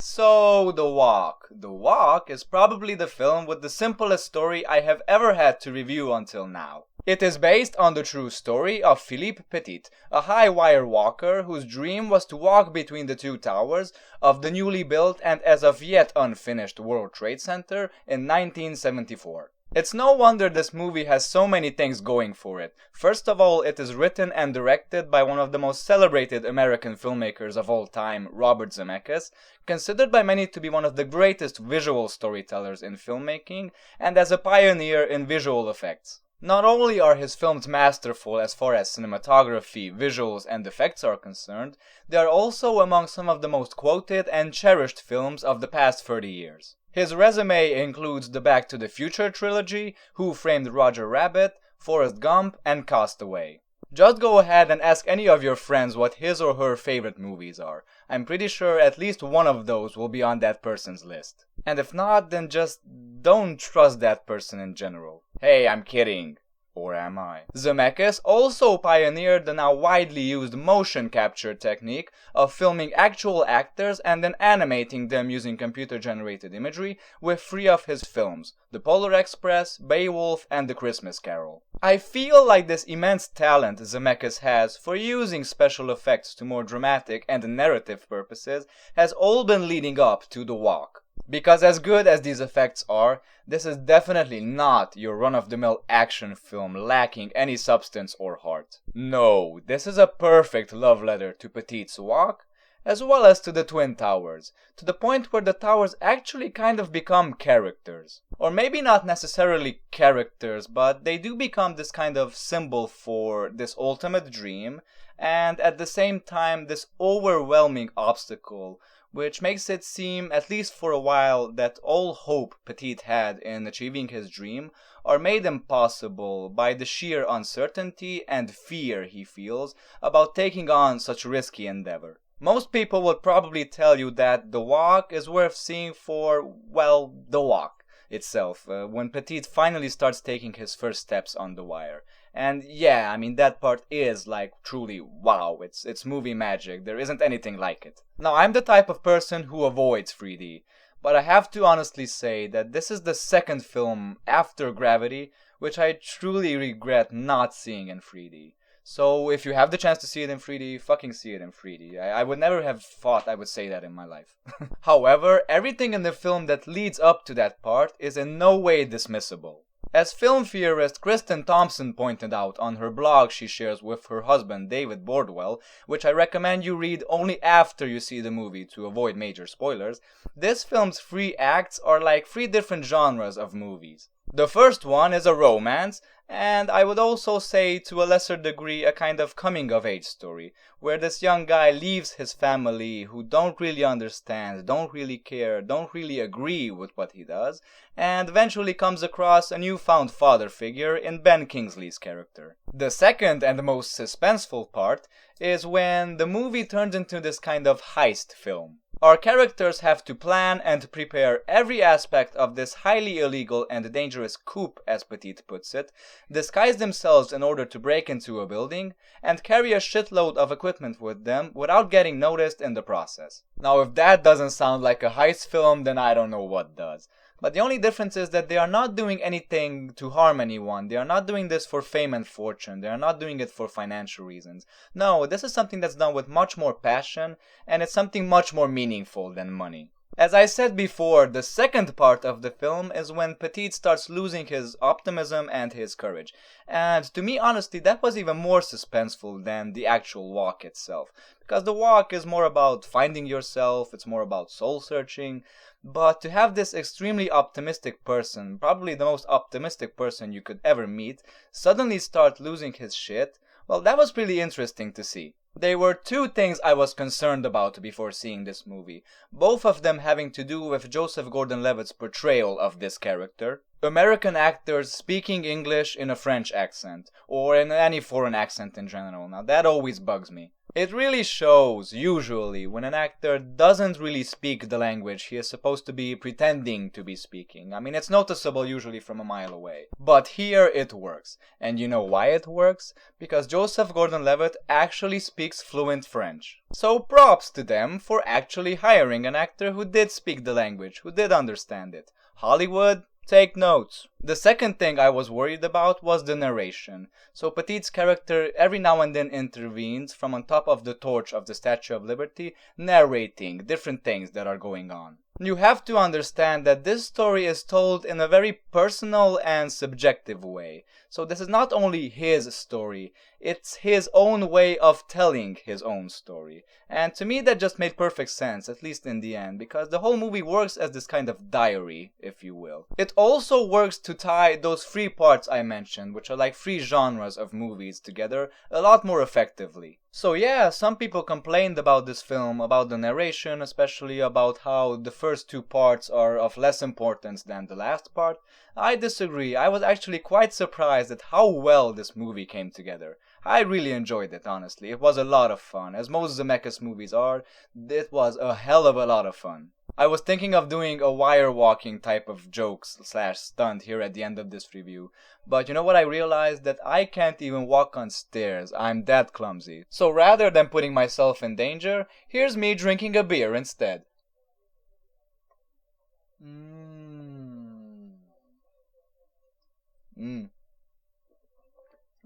So, The Walk. The Walk is probably the film with the simplest story I have ever had to review until now. It is based on the true story of Philippe Petit, a high-wire walker whose dream was to walk between the two towers of the newly built and as of yet unfinished World Trade Center in 1974. It's no wonder this movie has so many things going for it. First of all, it is written and directed by one of the most celebrated American filmmakers of all time, Robert Zemeckis, considered by many to be one of the greatest visual storytellers in filmmaking, and as a pioneer in visual effects. Not only are his films masterful as far as cinematography, visuals, and effects are concerned, they are also among some of the most quoted and cherished films of the past 30 years. His resume includes the Back to the Future trilogy, Who Framed Roger Rabbit, Forrest Gump, and Castaway. Just go ahead and ask any of your friends what his or her favorite movies are. I'm pretty sure at least one of those will be on that person's list. And if not, then just don't trust that person in general. Hey, I'm kidding. Or am I? Zemeckis also pioneered the now widely used motion capture technique of filming actual actors and then animating them using computer-generated imagery with three of his films, The Polar Express, Beowulf, and The Christmas Carol. I feel like this immense talent Zemeckis has for using special effects to more dramatic and narrative purposes has all been leading up to The Walk. Because as good as these effects are, this is definitely not your run-of-the-mill action film lacking any substance or heart. No, this is a perfect love letter to Petit's Walk, as well as to the Twin Towers, to the point where the towers actually kind of become characters. Or maybe not necessarily characters, but they do become this kind of symbol for this ultimate dream, and at the same time this overwhelming obstacle, which makes it seem, at least for a while, that all hope Petit had in achieving his dream are made impossible by the sheer uncertainty and fear he feels about taking on such risky endeavor. Most people would probably tell you that The Walk is worth seeing for, well, The Walk itself, when Petit finally starts taking his first steps on the wire. And yeah, I mean, that part is like truly wow, it's movie magic, there isn't anything like it. Now, I'm the type of person who avoids 3D, but I have to honestly say that this is the second film after Gravity which I truly regret not seeing in 3D. So if you have the chance to see it in 3D, fucking see it in 3D. I would never have thought I would say that in my life. However, everything in the film that leads up to that part is in no way dismissible. As film theorist Kristen Thompson pointed out on her blog she shares with her husband David Bordwell, which I recommend you read only after you see the movie to avoid major spoilers, this film's three acts are like three different genres of movies. The first one is a romance, and I would also say to a lesser degree a kind of coming-of-age story, where this young guy leaves his family who don't really understand, don't really care, don't really agree with what he does, and eventually comes across a newfound father figure in Ben Kingsley's character. The second and most suspenseful part is when the movie turns into this kind of heist film. Our characters have to plan and prepare every aspect of this highly illegal and dangerous coup, as Petit puts it, disguise themselves in order to break into a building, and carry a shitload of equipment with them without getting noticed in the process. Now, if that doesn't sound like a heist film, then I don't know what does. But the only difference is that they are not doing anything to harm anyone. They are not doing this for fame and fortune. They are not doing it for financial reasons. No, this is something that's done with much more passion, and it's something much more meaningful than money. As I said before, the second part of the film is when Petit starts losing his optimism and his courage. And to me, honestly, that was even more suspenseful than the actual walk itself. Because the walk is more about finding yourself, it's more about soul-searching. But to have this extremely optimistic person, probably the most optimistic person you could ever meet, suddenly start losing his shit, well, that was really interesting to see. There were two things I was concerned about before seeing this movie, both of them having to do with Joseph Gordon-Levitt's portrayal of this character. American actors speaking English in a French accent, or in any foreign accent in general. Now that always bugs me. It really shows, usually, when an actor doesn't really speak the language he is supposed to be pretending to be speaking. I mean, it's noticeable usually from a mile away. But here it works. And you know why it works? Because Joseph Gordon-Levitt actually speaks fluent French. So props to them for actually hiring an actor who did speak the language, who did understand it. Hollywood, take notes. The second thing I was worried about was the narration. So Petit's character every now and then intervenes from on top of the torch of the Statue of Liberty, narrating different things that are going on. You have to understand that this story is told in a very personal and subjective way. So this is not only his story, it's his own way of telling his own story. And to me that just made perfect sense, at least in the end, because the whole movie works as this kind of diary, if you will. It also works to tie those three parts I mentioned, which are like three genres of movies, together a lot more effectively. So yeah, some people complained about this film, about the narration, especially about how the first two parts are of less importance than the last part. I disagree. I was actually quite surprised at how well this movie came together. I really enjoyed it, honestly. It was a lot of fun. As most Zemeckis movies are, it was a hell of a lot of fun. I was thinking of doing a wire walking type of jokes / stunt here at the end of this review, but you know what I realized? That I can't even walk on stairs, I'm that clumsy. So rather than putting myself in danger, here's me drinking a beer instead.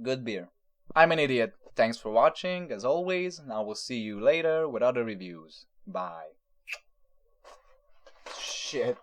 Good beer. I'm an idiot. Thanks for watching, as always, and I will see you later with other reviews. Bye. Shit.